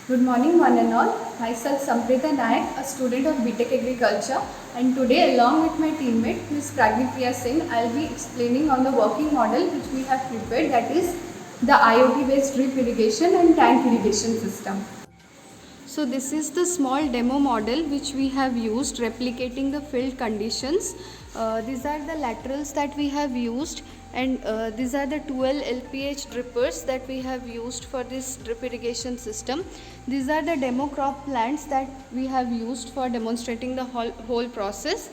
Good morning, one and all. Myself Samprita Nayak, a student of BTech Agriculture, and today, along with my teammate Ms. Pragnipriya Singh, I'll be explaining on the working model which we have prepared, that is the IoT-based drip irrigation and tank irrigation system. So this is the small demo model which we have used replicating the field conditions. These are the laterals that we have used, and these are the 12 LPH drippers that we have used for this drip irrigation system. These are the demo crop plants that we have used for demonstrating the whole process.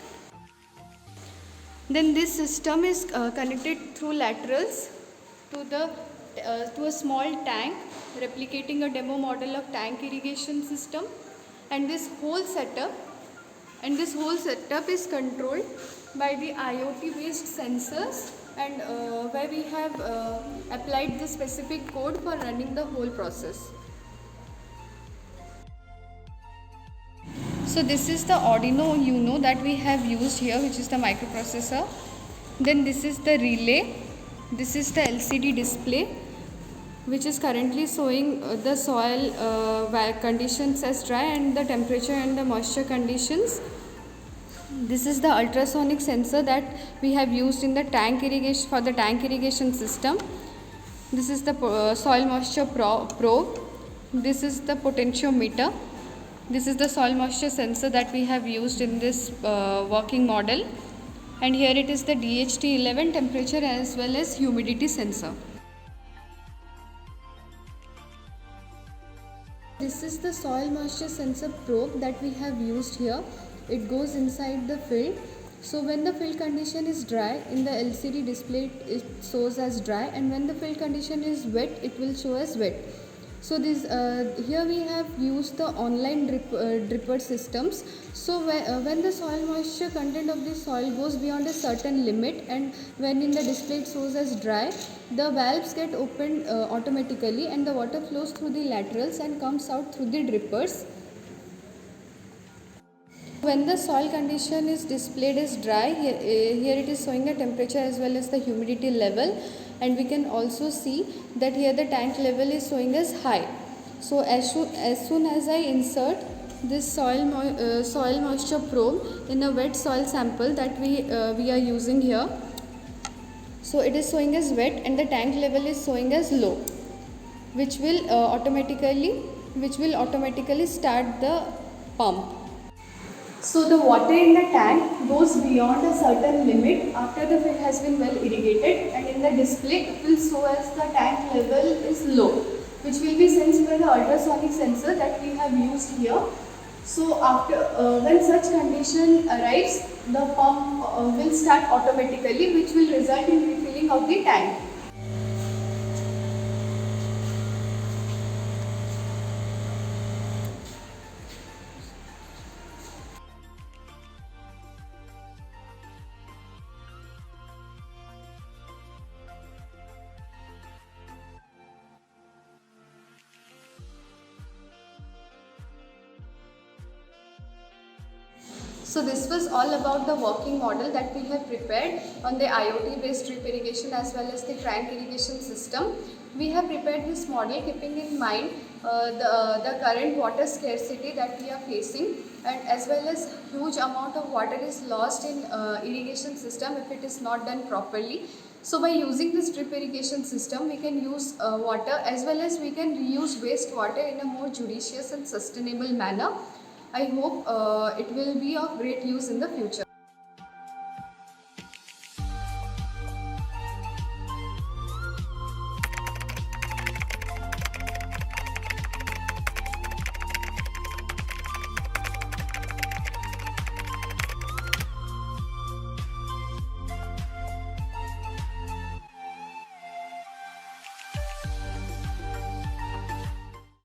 Then this system is connected through laterals to the to a small tank, replicating a demo model of tank irrigation system. And this whole setup is controlled by the IoT based sensors, and where we have applied the specific code for running the whole process. So this is the Arduino Uno that we have used here, which is the microprocessor. Then this is the relay. This is the LCD display, which is currently showing the soil conditions as dry and the temperature and the moisture conditions. This is the ultrasonic sensor that we have used in the tank irrigation for the tank irrigation system. This is the soil moisture probe. This is the potentiometer. This is the soil moisture sensor that we have used in this working model, and here it is the DHT11 temperature as well as humidity sensor. This is the soil moisture sensor probe that we have used here. It goes inside the field. So when the field condition is dry, in the LCD display it shows as dry, and when the field condition is wet, it will show as wet. So this here we have used the online dripper systems. So when the soil moisture content of the soil goes beyond a certain limit, and when in the display it shows as dry, the valves get opened automatically, and the water flows through the laterals and comes out through the drippers. When the soil condition is displayed as dry, here it is showing a temperature as well as the humidity level, and we can also see that here the tank level is showing as high. So as soon as I insert this soil moisture probe in a wet soil sample that we are using here, so it is showing as wet and the tank level is showing as low, which will automatically start the pump. So the water in the tank goes beyond a certain limit after the field has been well irrigated, and in the display it will show as the tank level is low, which will be sensed by the ultrasonic sensor that we have used here. So after when such condition arrives, the pump will start automatically, which will result in refilling of the tank. So this was all about the working model that we have prepared on the IoT based drip irrigation as well as the tank irrigation system. We have prepared this model keeping in mind the current water scarcity that we are facing, and as well as huge amount of water is lost in irrigation system if it is not done properly. So by using this drip irrigation system, we can use water as well as we can reuse wastewater in a more judicious and sustainable manner. I hope it will be of great use in the future.